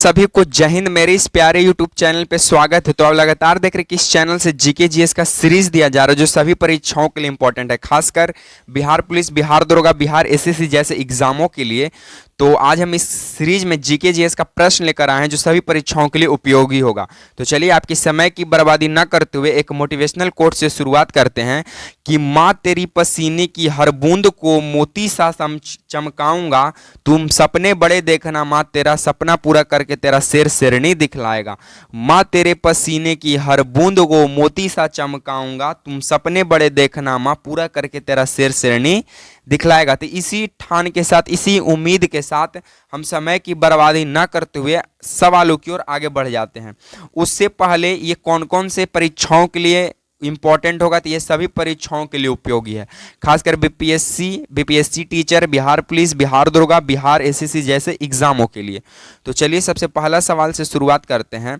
सभी को जय हिंद। मेरे इस प्यारे यूट्यूब चैनल पे स्वागत है। तो आप लगातार देख रहे हैं कि इस चैनल से जीके जीएस का सीरीज दिया जा रहा है जो सभी परीक्षाओं के लिए इंपॉर्टेंट है, खासकर बिहार पुलिस, बिहार दरोगा, बिहार एसएससी जैसे एग्जामों के लिए। तो आज हम इस सीरीज में जीके जीएस का प्रश्न लेकर आए हैं जो सभी परीक्षाओं के लिए उपयोगी होगा। तो चलिए आपकी समय की बर्बादी न करते हुए एक मोटिवेशनल कोट से शुरुआत करते हैं कि माँ तेरी पसीने की हर बूंद को मोती सा चमकाऊंगा, तुम सपने बड़े देखना, माँ तेरा सपना पूरा करके तेरा शेर शेरनी दिखलाएगा। माँ तेरे पसीने की हर बूंद को मोती सा चमकाऊंगा, तुम सपने बड़े देखना, माँ पूरा करके तेरा शेर शेरनी दिखलाएगा। तो इसी ठान के साथ, इसी उम्मीद के साथ हम समय की बर्बादी न करते हुए सवालों की ओर आगे बढ़ जाते हैं। उससे पहले ये कौन कौन से परीक्षाओं के लिए इंपॉर्टेंट होगा, तो ये सभी परीक्षाओं के लिए उपयोगी है, खासकर BPSC teacher, Bihar police, Bihar दरोगा, बिहार एसएससी जैसे एग्जामों के लिए। तो चलिए सबसे पहला सवाल से शुरुआत करते हैं।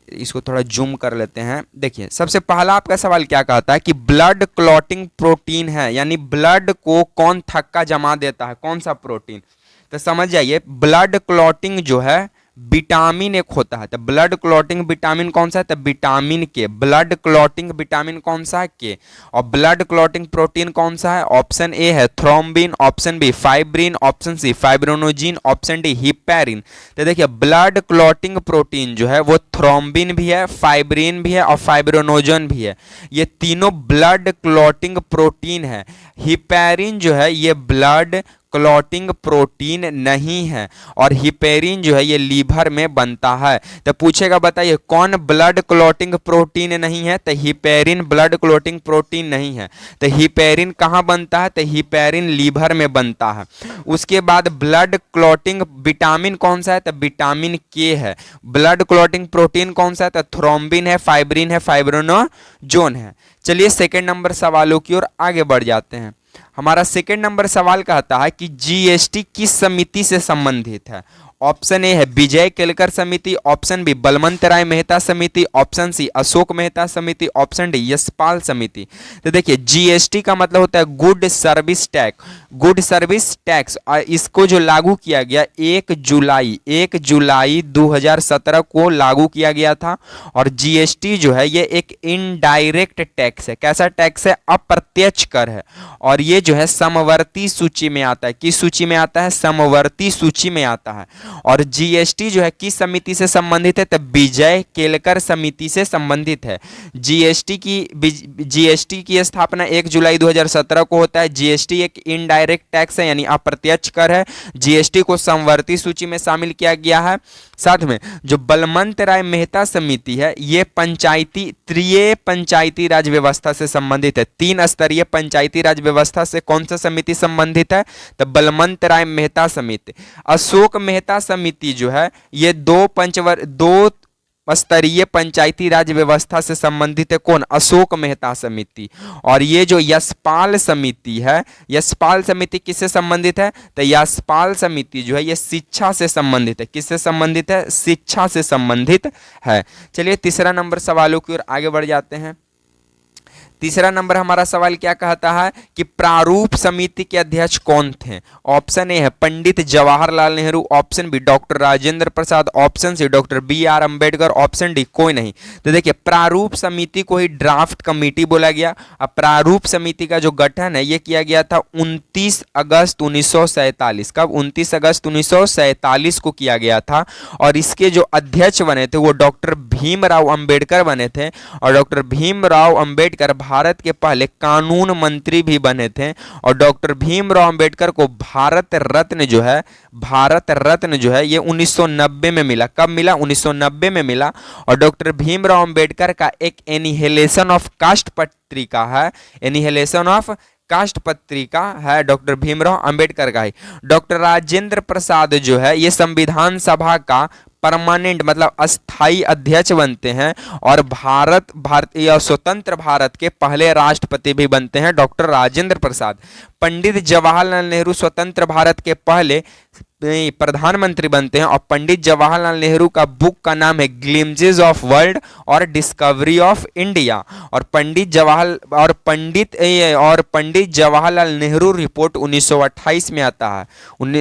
इसको थोड़ा जूम कर लेते हैं। देखिए सबसे पहला आपका सवाल क्या कहता है कि ब्लड क्लॉटिंग प्रोटीन है, यानी ब्लड को कौन थक्का जमा देता है, कौन सा प्रोटीन। तो समझ जाइए, ब्लड क्लॉटिंग जो है विटामिन एक होता है। तो ब्लड क्लॉटिंग विटामिन कौन सा है, तो विटामिन के। ब्लड क्लॉटिंग विटामिन कौन सा है, के। और ब्लड क्लॉटिंग प्रोटीन कौन सा है, ऑप्शन ए है thrombin, option B fibrin, option C fibrinogen, option D heparin. तो देखिए ब्लड क्लॉटिंग प्रोटीन जो है वो थ्रोम्बिन भी है, फाइब्रिन भी है और फाइब्रोनोजन भी है। ये तीनों ब्लड क्लॉटिंग प्रोटीन है। हिपैरिन जो है ये ब्लड क्लॉटिंग प्रोटीन नहीं है और हिपेरिन जो है ये लीवर में बनता है। तो पूछेगा बताइए कौन ब्लड क्लॉटिंग प्रोटीन नहीं है, तो हिपेरिन ब्लड क्लॉटिंग प्रोटीन नहीं है। तो हिपेरिन कहाँ बनता है, तो हिपेरिन लीवर में बनता है। उसके बाद ब्लड क्लॉटिंग विटामिन कौन सा है, तो विटामिन के है। ब्लड क्लॉटिंग प्रोटीन कौन सा है, तो थ्रोम्बिन है, फाइब्रिन है, फाइब्रोनोजोन है। चलिए सेकेंड नंबर सवालों की ओर आगे बढ़ जाते हैं। हमारा सेकेंड नंबर सवाल कहता है कि जीएसटी किस समिति से संबंधित है। ऑप्शन ए है विजय केलकर समिति, ऑप्शन बी बलवंत राय मेहता समिति, ऑप्शन सी अशोक मेहता समिति, ऑप्शन डी यशपाल समिति। तो देखिए जीएसटी का मतलब होता है good service tax. Good service tax इसको जो लागू किया गया 1 जुलाई 2017 को लागू किया गया था। और जीएसटी जो है ये एक इनडायरेक्ट टैक्स है। कैसा टैक्स है, अप्रत्यक्ष कर है। और ये जो है समवर्ती सूची में आता है। किस सूची में आता है, समवर्ती सूची में आता है। और जीएसटी जो है किस समिति से संबंधित है, तो विजय केलकर समिति से संबंधित है। जीएसटी की स्थापना 1 जुलाई 2017 को होता है। जीएसटी एक इनडायरेक्ट टैक्स है, यानी अप्रत्यक्ष कर है। जीएसटी को समवर्ती सूची में शामिल किया गया है। साथ में जो बलवंत राय मेहता समिति है ये त्रिय पंचायती राज व्यवस्था से संबंधित है। 3 स्तरीय पंचायती राज व्यवस्था से कौन सा समिति संबंधित है, तो बलवंत राय मेहता समिति। अशोक मेहता समिति जो है ये 2 स्तरीय पंचायती राज व्यवस्था से संबंधित है। कौन, अशोक मेहता समिति। और ये जो यशपाल समिति है, यशपाल समिति किससे संबंधित है, तो यशपाल समिति जो है ये शिक्षा से संबंधित है। किससे संबंधित है, शिक्षा से संबंधित है। चलिए तीसरा नंबर सवालों की ओर आगे बढ़ जाते हैं। तीसरा नंबर हमारा सवाल क्या कहता है कि प्रारूप समिति के अध्यक्ष कौन थे। ऑप्शन ए है Pandit Jawaharlal Nehru, option B doctor Rajendra Prasad, option C doctor BR Ambedkar, option D कोई नहीं। तो देखिए प्रारूप समिति को ही ड्राफ्ट कमेटी बोला गया। अब प्रारूप समिति का जो गठन है ये किया गया था 29 अगस्त 1947। कब, 29 अगस्त 1947 को किया गया था। और इसके जो अध्यक्ष बने थे वो डॉक्टर भीमराव अम्बेडकर बने थे। और डॉक्टर भीमराव अम्बेडकर भारत के पहले कानून मंत्री भी बने थे। और डॉक्टर भीमराव अंबेडकर को भारत रत्न जो है ये 1990 में मिला। कब मिला, 1990 में मिला। और डॉक्टर भीमराव अंबेडकर का एक एनिहिलेशन ऑफ कास्ट पत्रिका है, एनिहिलेशन ऑफ कास्ट पत्रिका है डॉक्टर भीमराव अंबेडकर का ही। डॉक्टर राजेंद्र प्रसाद जो है ये संविधान सभा का परमानेंट मतलब अस्थाई अध्यक्ष बनते हैं। और भारतीय स्वतंत्र भारत के पहले राष्ट्रपति भी बनते हैं डॉक्टर राजेंद्र प्रसाद। पंडित जवाहरलाल नेहरू स्वतंत्र भारत के पहले प्रधानमंत्री बनते हैं और पंडित जवाहरलाल नेहरू का बुक का नाम है ग्लिम्जेस ऑफ वर्ल्ड और डिस्कवरी ऑफ इंडिया। और पंडित जवाहरलाल नेहरू रिपोर्ट 1928 में आता है।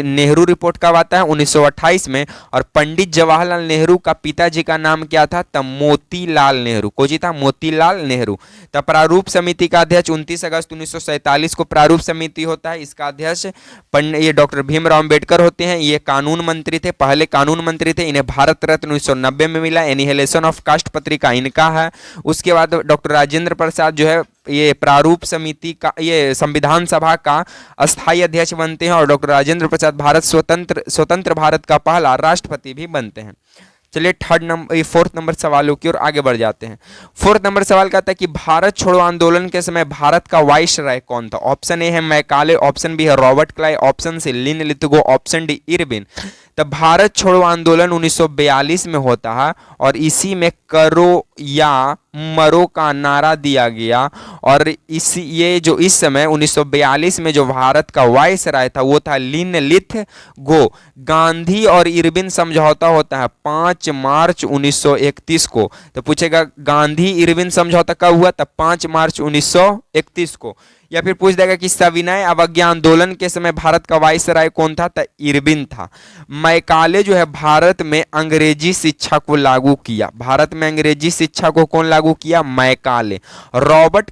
नेहरू रिपोर्ट कब आता है? 1928 में। और पंडित जवाहरलाल नेहरू का पिताजी का नाम क्या था? तब मोतीलाल नेहरू। को जी था? मोतीलाल नेहरू। तब प्रारूप समिति का अध्यक्ष 29 अगस्त 1947 को प्रारूप समिति होता है। इसका अध्यक्ष ये डॉक्टर भीमराव अंबेडकर होते हैं। ये कानून मंत्री थे, पहले कानून मंत्री थे। इन्हें भारत रत्न 1990 में मिला। एनिहिलेशन ऑफ कास्ट पत्रिका इनका है। उसके बाद डॉक्टर राजेंद्र प्रसाद जो है ये प्रारूप समिति का, ये संविधान सभा का अस्थायी अध्यक्ष बनते हैं। और डॉक्टर राजेंद्र प्रसाद भारत स्वतंत्र भारत का पहला राष्ट्रपति भी बनते हैं। चलिए फोर्थ नंबर सवालों की ओर आगे बढ़ जाते हैं। फोर्थ नंबर सवाल कहता है कि भारत छोड़ो आंदोलन के समय भारत का वाइसराय कौन था? ऑप्शन ए है मैकाले, ऑप्शन बी है रॉबर्ट क्लाइव, ऑप्शन सी लिन लिथगो, ऑप्शन डी इरविन। तब भारत छोड़ो आंदोलन 1942 में होता है और इसी में करो या मरो का नारा दिया गया। और जो इस समय 1942 में जो भारत का वाइसराय था वो था लिन लिथगो। गांधी और इरविन समझौता होता है 5 मार्च 1931 को। तो पूछेगा गांधी इरविन समझौता कब हुआ? तब 5 मार्च 1931 को। या फिर पूछ देगा कि सविनय अवज्ञा आंदोलन के समय भारत का वाइसराय कौन था? तो इरविन था। मैकाले जो है भारत में अंग्रेजी शिक्षा को लागू किया। भारत में अंग्रेजी शिक्षा को कौन लागू किया? मैकाले। रॉबर्ट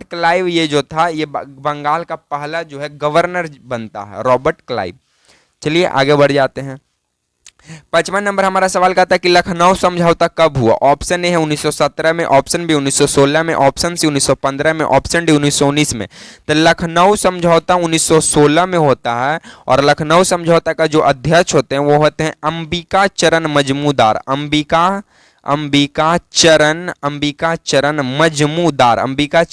क्लाइव ये जो था ये बंगाल का पहला जो है गवर्नर बनता है, रॉबर्ट क्लाइव। चलिए आगे बढ़ जाते हैं। 55 नंबर हमारा सवाल कहता है कि लखनऊ समझौता कब हुआ? ऑप्शन ए है 1917 में, ऑप्शन बी 1916 में, ऑप्शन सी 1915 में, ऑप्शन डी 1919 में। तो लखनऊ समझौता 1916 में होता है। और लखनऊ समझौता का जो अध्यक्ष होते हैं वो होते हैं अंबिका चरण मजमूदार। अंबिका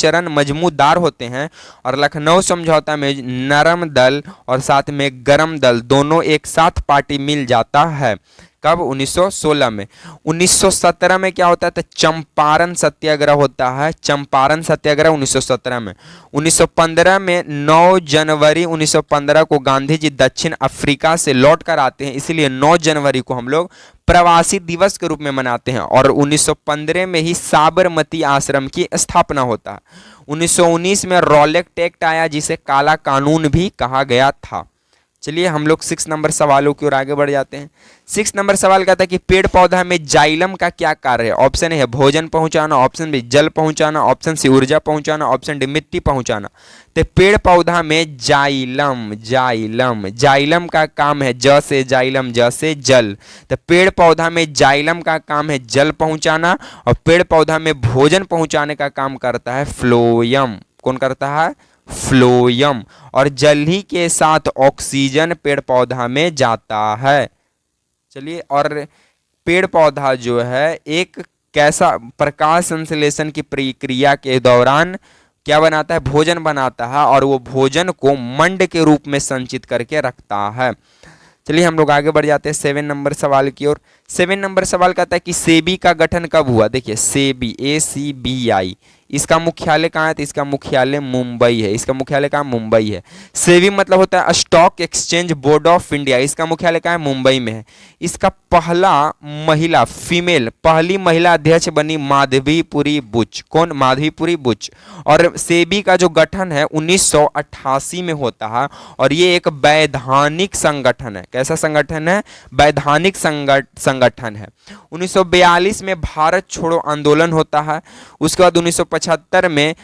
चरण मजमूदार होते हैं। और लखनऊ समझौता में नरम दल और साथ में गरम दल दोनों एक साथ पार्टी मिल जाता है। कब? 1916 में। 1917 में क्या होता है? तो चंपारण सत्याग्रह होता है। चंपारण सत्याग्रह 1917 में। 1915 में 9 जनवरी 1915 को गांधी जी दक्षिण अफ्रीका से लौट कर आते हैं, इसलिए 9 जनवरी को हम लोग प्रवासी दिवस के रूप में मनाते हैं। और 1915 में ही साबरमती आश्रम की स्थापना होता है। 1919 में रॉलेट एक्ट आया जिसे काला कानून भी कहा गया था। चलिए हम लोग 6 नंबर सवालों की ओर आगे बढ़ जाते हैं। 6 नंबर सवाल कहता है कि पेड़ पौधा में जाइलम का क्या कार्य है? ऑप्शन ए है भोजन पहुंचाना, ऑप्शन बी जल पहुंचाना, ऑप्शन सी ऊर्जा पहुंचाना, ऑप्शन डी मिट्टी पहुंचाना। तो पेड़ पौधा में जाइलम का काम है ज से जाइलम, ज से जल। तो पेड़ पौधा में जाइलम का काम है जल पहुंचाना। और पेड़ पौधा में भोजन पहुंचाने का काम करता है फ्लोयम। कौन करता है? फ्लोयम। और जल ही के साथ ऑक्सीजन पेड़ पौधा में जाता है। चलिए, और पेड़ पौधा जो है एक कैसा प्रकाश संश्लेषण की प्रक्रिया के दौरान क्या बनाता है? भोजन बनाता है और वो भोजन को मंड के रूप में संचित करके रखता है। चलिए हम लोग आगे बढ़ जाते हैं 7 नंबर सवाल की ओर। 7 नंबर सवाल कहता है कि सेबी का गठन कब हुआ? देखिए सेबी, ACBI, इसका मुख्यालय कहाँ है? तो इसका मुख्यालय मुंबई है। इसका मुख्यालय कहाँ? मुंबई है। सेबी मतलब होता है stock exchange board of India. इसका मुख्यालय कहाँ है? मुंबई में है। इसका पहली महिला अध्यक्ष बनी माधवीपुरी बुच। कौन? माधवीपुरी बुच। और सेबी का जो गठन है 1988 में होता है और ये एक वैधानिक संगठन है। कैसा संगठन है? वैधानिक संगठन है। 1942 में भारत छोड़ो आंदोलन होता है। उसके बाद 1975 में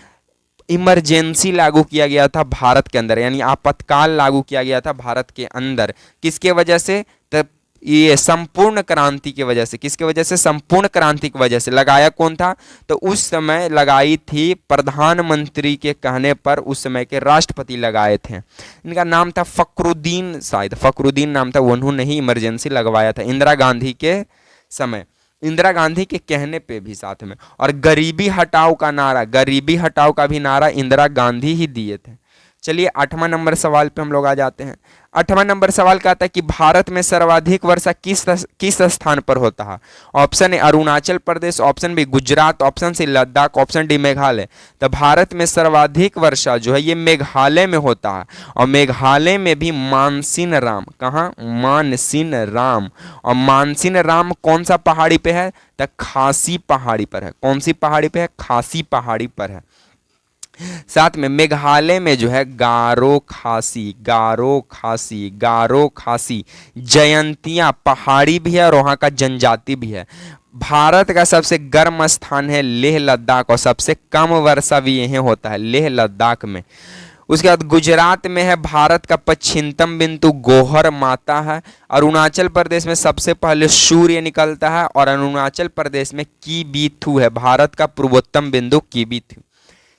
इमरजेंसी लागू किया गया था भारत के अंदर, यानी आपातकाल लागू किया गया था भारत के अंदर। किसके वजह से? तब ये संपूर्ण क्रांति की वजह से। किसके वजह से? संपूर्ण क्रांति की वजह से। लगाया कौन था? तो उस समय लगाई थी प्रधानमंत्री के कहने पर उस समय के राष्ट्रपति लगाए थे। इनका नाम था फखरुद्दीन, शायद फखरुद्दीन नाम था। उन्होंने ही इमरजेंसी लगवाया था इंदिरा गांधी के समय, इंदिरा गांधी के कहने पे भी साथ में। और गरीबी हटाओ का नारा भी नारा इंदिरा गांधी ही दिए थे। चलिए 8वां नंबर सवाल पे हम लोग आ जाते हैं। 8वां नंबर सवाल कहता है कि भारत में सर्वाधिक वर्षा किस स्थान पर होता है? Option A Arunachal Pradesh, option B Gujarat, option C Ladakh, option D Meghalaya. तो भारत में सर्वाधिक वर्षा जो है ये मेघालय में होता है, और मेघालय में भी मानसिन राम, कहाँ? मानसिन राम। और मानसिन राम कौन सा पहाड़ी पे है? तो खासी पहाड़ी पर है। कौन सी पहाड़ी पे है? खासी पहाड़ी पर है। साथ में मेघालय में जो है गारो खासी, गारो खासी, गारो खासी जयंतिया पहाड़ी भी है और वहाँ का जनजाति भी है। भारत का सबसे गर्म स्थान है लेह लद्दाख, और सबसे कम वर्षा भी यहीं होता है, लेह लद्दाख में। उसके बाद गुजरात में है भारत का पश्चिमतम बिंदु गोहर माता है। अरुणाचल प्रदेश में सबसे पहले सूर्य निकलता है, और अरुणाचल प्रदेश में कीबीथू है, भारत का पूर्वोत्तम बिंदु कीबीथू।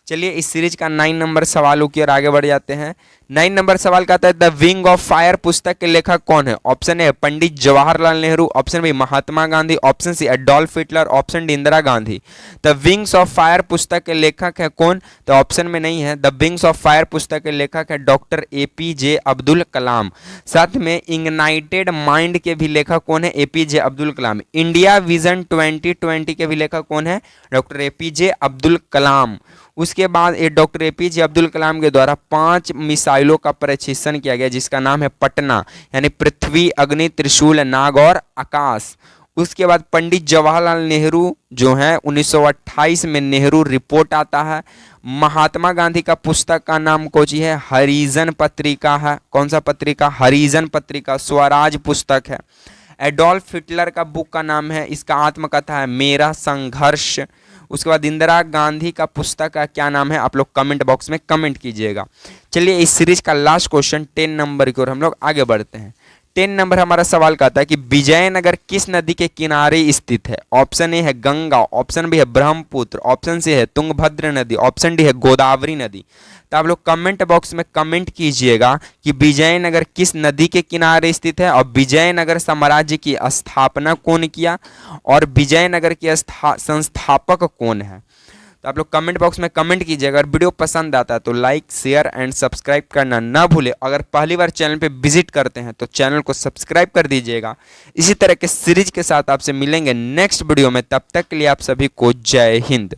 चलिए इस सीरीज का 9 नंबर सवालों की ओर आगे बढ़ जाते हैं। 9 नंबर सवाल कहता है द विंग ऑफ फायर पुस्तक के लेखक कौन है? Option A Pandit Jawaharlal Nehru, option B Mahatma Gandhi, option C Adolf Hitler, option D Indira Gandhi. The wings of fire पुस्तक के लेखक है कौन? तो ऑप्शन में नहीं है। द विंग्स ऑफ फायर पुस्तक के लेखक है डॉक्टर APJ अब्दुल कलाम। साथ में इग्नाइटेड माइंड के भी लेखक कौन है? APJ Abdul Kalam. India vision 2020 के भी लेखक कौन है? Doctor APJ Abdul Kalam. उसके बाद ये डॉक्टर APJ अब्दुल कलाम के द्वारा 5 मिसाइलों का परीक्षण किया गया, जिसका नाम है पटना, यानी पृथ्वी, अग्नि, त्रिशूल, नाग और आकाश। उसके बाद पंडित जवाहरलाल नेहरू जो है 1928 में नेहरू रिपोर्ट आता है। महात्मा गांधी का पुस्तक का नाम कोची है? हरिजन पत्रिका है। कौन सा पत्रिका? हरिजन पत्रिका। स्वराज पुस्तक है। एडोल्फ हिटलर का बुक का नाम है, इसका आत्मकथा है मेरा संघर्ष। उसके बाद इंदिरा गांधी का पुस्तक का क्या नाम है? आप लोग कमेंट बॉक्स में कमेंट कीजिएगा। चलिए इस सीरीज का लास्ट क्वेश्चन 10 नंबर की ओर हम लोग आगे बढ़ते हैं। 10 नंबर हमारा सवाल कहता है कि विजयनगर किस नदी के किनारे स्थित है? ऑप्शन ए है गंगा, ऑप्शन बी है ब्रह्मपुत्र, ऑप्शन सी है तुंगभद्र नदी, ऑप्शन डी है गोदावरी नदी। तो आप लोग कमेंट बॉक्स में कमेंट कीजिएगा कि विजयनगर किस नदी के किनारे स्थित है, और विजयनगर साम्राज्य की स्थापना कौन किया, और विजयनगर के संस्थापक कौन है। तो आप लोग कमेंट बॉक्स में कमेंट कीजिएगा। अगर वीडियो पसंद आता है तो लाइक, शेयर एंड सब्सक्राइब करना ना भूले। अगर पहली बार चैनल पे विजिट करते हैं तो चैनल को सब्सक्राइब कर दीजिएगा। इसी तरह के सीरीज के साथ आपसे मिलेंगे नेक्स्ट वीडियो में। तब तक के लिए आप सभी को जय हिंद।